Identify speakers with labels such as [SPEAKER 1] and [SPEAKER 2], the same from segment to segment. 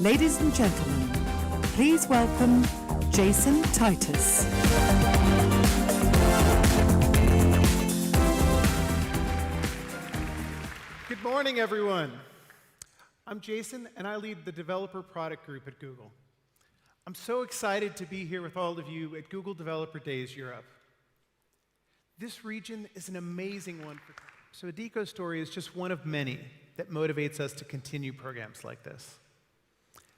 [SPEAKER 1] Ladies and gentlemen, please welcome Jason Titus.
[SPEAKER 2] Good morning, everyone. I'm Jason, and I lead the Developer Product Group at Google. I'm so excited to be here with all of you at Google Developer Days Europe. This region is an amazing one. So Adiko's story is just one of many that motivates us to continue programs like this.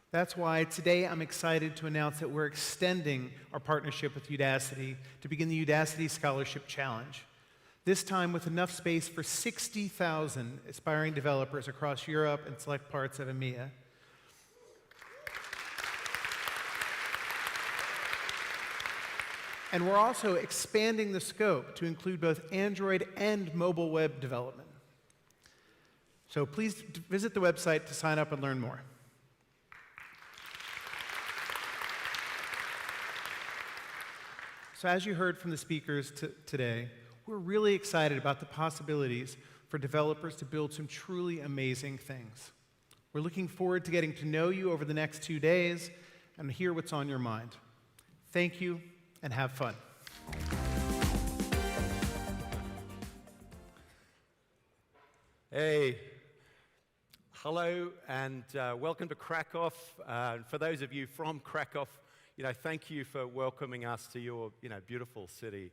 [SPEAKER 2] That's why today I'm excited to announce that we're extending our partnership with Udacity to begin the Udacity Scholarship Challenge, this time with enough space for 60,000 aspiring developers across Europe and select parts of EMEA. And we're also expanding the scope to include both Android and mobile web development. So please visit the website to sign up and learn more. So as you heard from the speakers today, we're really excited about the possibilities for developers to build some truly amazing things. We're looking forward to getting to know you over the next 2 days and hear what's on your mind. Thank you, and have fun.
[SPEAKER 3] Hey, hello, and welcome to Krakow. For those of you from Krakow, thank you for welcoming us to your, beautiful city.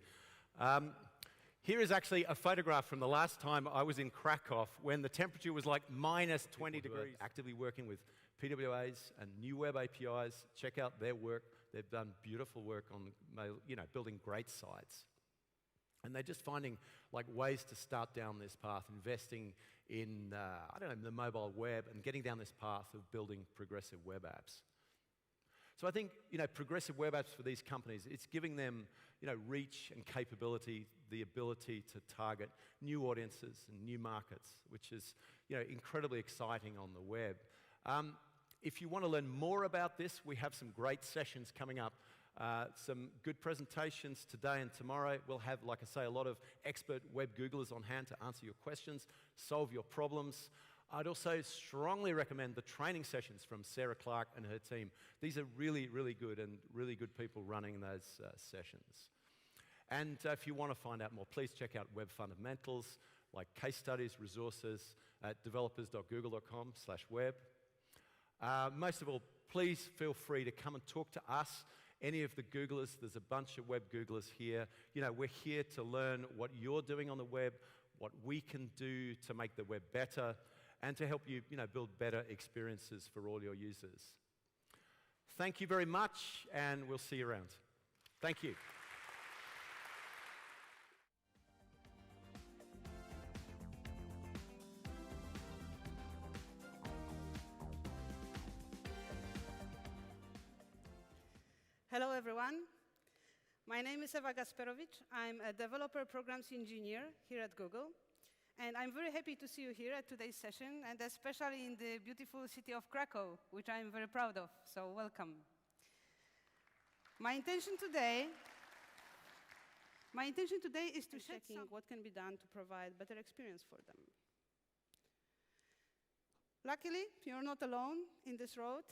[SPEAKER 3] Here is actually a photograph from the last time I was in Krakow when the temperature was like minus 20 degrees. Actively working with PWAs and new web APIs. Check out their work. They've done beautiful work on, building great sites. And they're just finding ways to start down this path, investing in, the mobile web and getting down this path of building progressive web apps. So I think, progressive web apps for these companies, it's giving them, reach and capability, the ability to target new audiences and new markets, which is, incredibly exciting on the web. If you want to learn more about this, we have some great sessions coming up. Some good presentations today and tomorrow. We'll have, like I say, a lot of expert web Googlers on hand to answer your questions, solve your problems. I'd also strongly recommend the training sessions from Sarah Clark and her team. These are really, really good and really good people running those sessions. And if you want to find out more, please check out Web Fundamentals, like case studies, resources at developers.google.com/web. Most of all, please feel free to come and talk to us, any of the Googlers. There's a bunch of web Googlers here. We're here to learn what you're doing on the web, what we can do to make the web better, and to help you, build better experiences for all your users. Thank you very much, and we'll see you around. Thank you.
[SPEAKER 4] Hello, everyone. My name is Eva Gasperovic. I'm a developer programs engineer here at Google. And I'm very happy to see you here at today's session, and especially in the beautiful city of Krakow, which I'm very proud of. So welcome. My intention today is to check what can be done to provide better experience for them. Luckily, you're not alone in this road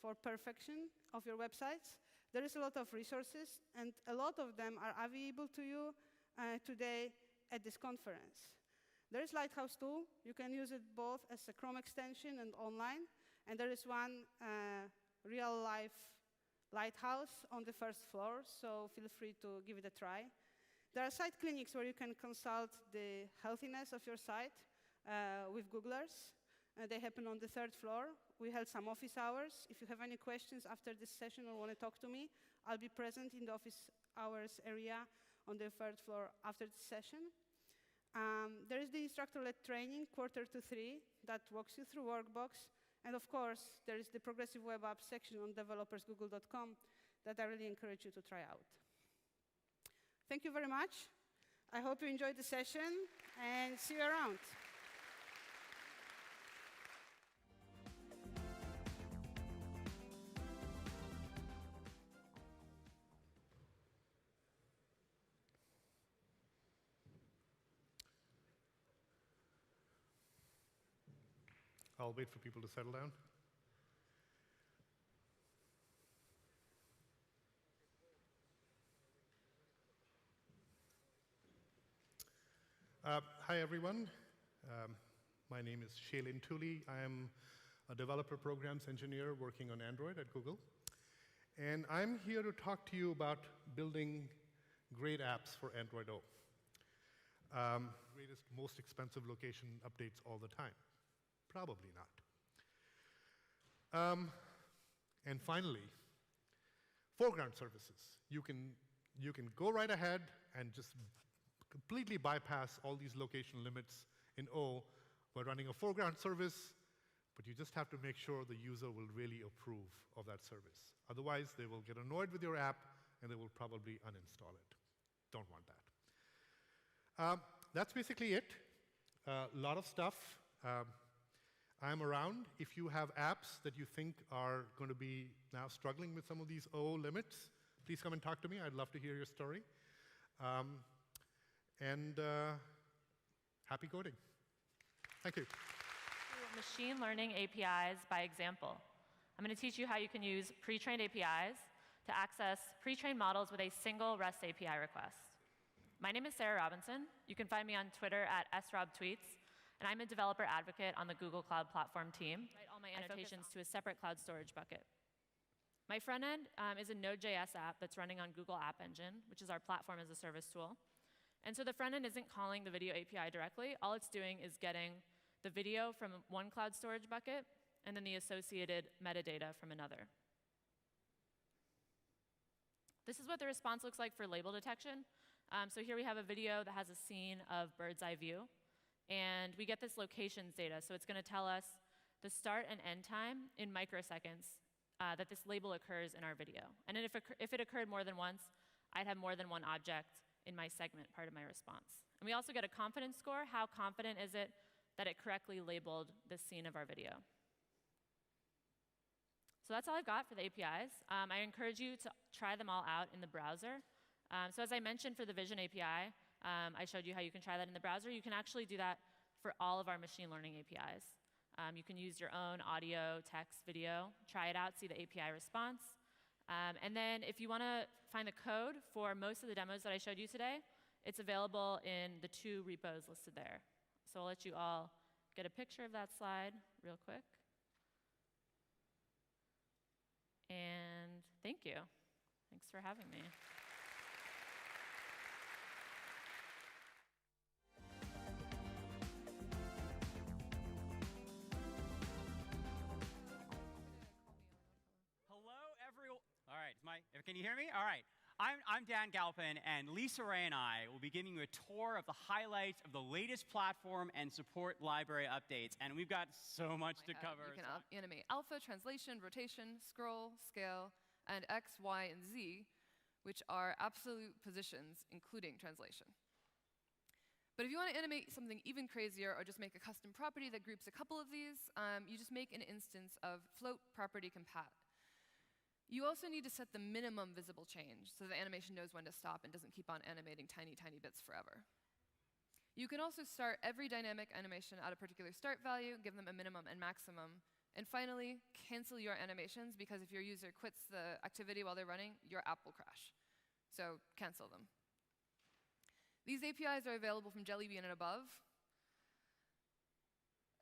[SPEAKER 4] for perfection of your websites. There is a lot of resources, and a lot of them are available to you today at this conference. There is Lighthouse tool. You can use it both as a Chrome extension and online. And there is one real-life lighthouse on the first floor, so feel free to give it a try. There are site clinics where you can consult the healthiness of your site with Googlers. They happen on the third floor. We held some office hours. If you have any questions after this session or want to talk to me, I'll be present in the office hours area on the third floor after the session. There is the instructor-led training, 2:45, that walks you through Workbox. And of course, there is the progressive web app section on developersgoogle.com that I really encourage you to try out. Thank you very much. I hope you enjoyed the session, and see you around.
[SPEAKER 2] I'll wait for people to settle down.
[SPEAKER 5] Hi, everyone. My name is Shailin Tooley. I am a developer programs engineer working on Android at Google. And I'm here to talk to you about building great apps for Android O. Greatest, most expensive location updates all the time. Probably not. And finally, foreground services. You can go right ahead and just completely bypass all these location limits in O by running a foreground service, but you just have to make sure the user will really approve of that service. Otherwise, they will get annoyed with your app, and they will probably uninstall it. Don't want that. That's basically it. A lot of stuff. I'm around. If you have apps that you think are going to be now struggling with some of these O limits, please come and talk to me. I'd love to hear your story. Happy coding. Thank you.
[SPEAKER 6] Machine learning APIs by example. I'm going to teach you how you can use pre-trained APIs to access pre-trained models with a single REST API request. My name is Sarah Robinson. You can find me on Twitter at srobtweets, and I'm a developer advocate on the Google Cloud Platform team. I write all my annotations to a separate cloud storage bucket. My front end is a Node.js app that's running on Google App Engine, which is our platform as a service tool. And so the front end isn't calling the video API directly. All it's doing is getting the video from one cloud storage bucket and then the associated metadata from another. This is what the response looks like for label detection. So here we have a video that has a scene of bird's eye view. And we get this locations data. So it's going to tell us the start and end time in microseconds that this label occurs in our video. And then if it occurred more than once, I'd have more than one object in my segment, part of my response. And we also get a confidence score. How confident is it that it correctly labeled this scene of our video? So that's all I've got for the APIs. I encourage you to try them all out in the browser. So as I mentioned for the Vision API, I showed you how you can try that in the browser. You can actually do that for all of our machine learning APIs. You can use your own audio, text, video, try it out, see the API response. And then if you want to find the code for most of the demos that I showed you today, it's available in the 2 repos listed there. So I'll let you all get a picture of that slide real quick. And thank you. Thanks for having me.
[SPEAKER 7] All right, can you hear me? All right. I'm Dan Galpin, and Lisa Ray and I will be giving you a tour of the highlights of the latest platform and support library updates. And we've got so much to cover.
[SPEAKER 8] You can animate alpha, translation, rotation, scroll, scale, and X, Y, and Z, which are absolute positions, including translation. But if you want to animate something even crazier or just make a custom property that groups a couple of these, you just make an instance of float property compat. You also need to set the minimum visible change so the animation knows when to stop and doesn't keep on animating tiny, tiny bits forever. You can also start every dynamic animation at a particular start value, give them a minimum and maximum. And finally, cancel your animations, because if your user quits the activity while they're running, your app will crash. So cancel them. These APIs are available from Jelly Bean and above.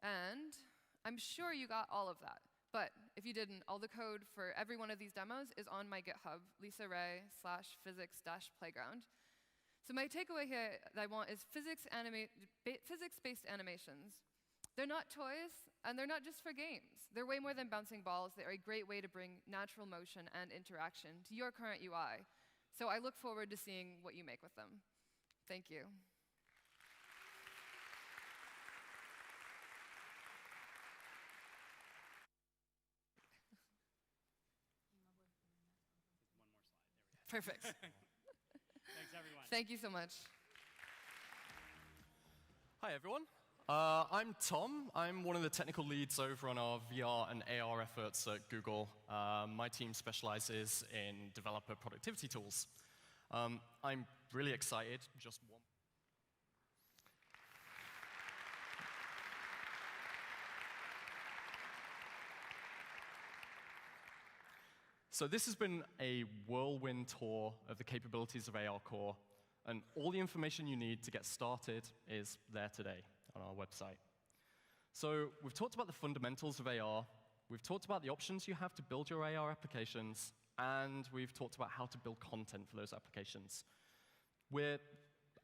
[SPEAKER 8] And I'm sure you got all of that. But if you didn't, all the code for every one of these demos is on my GitHub, lisaray/physics-playground. So my takeaway here that I want is physics-based animations. They're not toys, and they're not just for games. They're way more than bouncing balls. They're a great way to bring natural motion and interaction to your current UI. So I look forward to seeing what you make with them. Thank you. Perfect.
[SPEAKER 7] Thanks, everyone.
[SPEAKER 8] Thank you so much.
[SPEAKER 9] Hi, everyone. I'm Tom. I'm one of the technical leads over on our VR and AR efforts at Google. My team specializes in developer productivity tools. I'm really excited. Just one. So this has been a whirlwind tour of the capabilities of AR Core. And all the information you need to get started is there today on our website. So we've talked about the fundamentals of AR. We've talked about the options you have to build your AR applications. And we've talked about how to build content for those applications. We're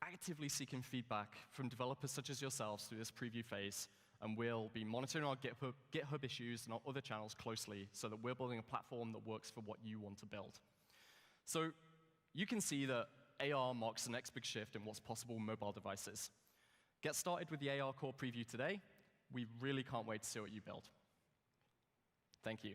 [SPEAKER 9] actively seeking feedback from developers such as yourselves through this preview phase. And we'll be monitoring our GitHub issues and our other channels closely so that we're building a platform that works for what you want to build. So you can see that AR marks the next big shift in what's possible with mobile devices. Get started with the AR Core preview today. We really can't wait to see what you build. Thank you.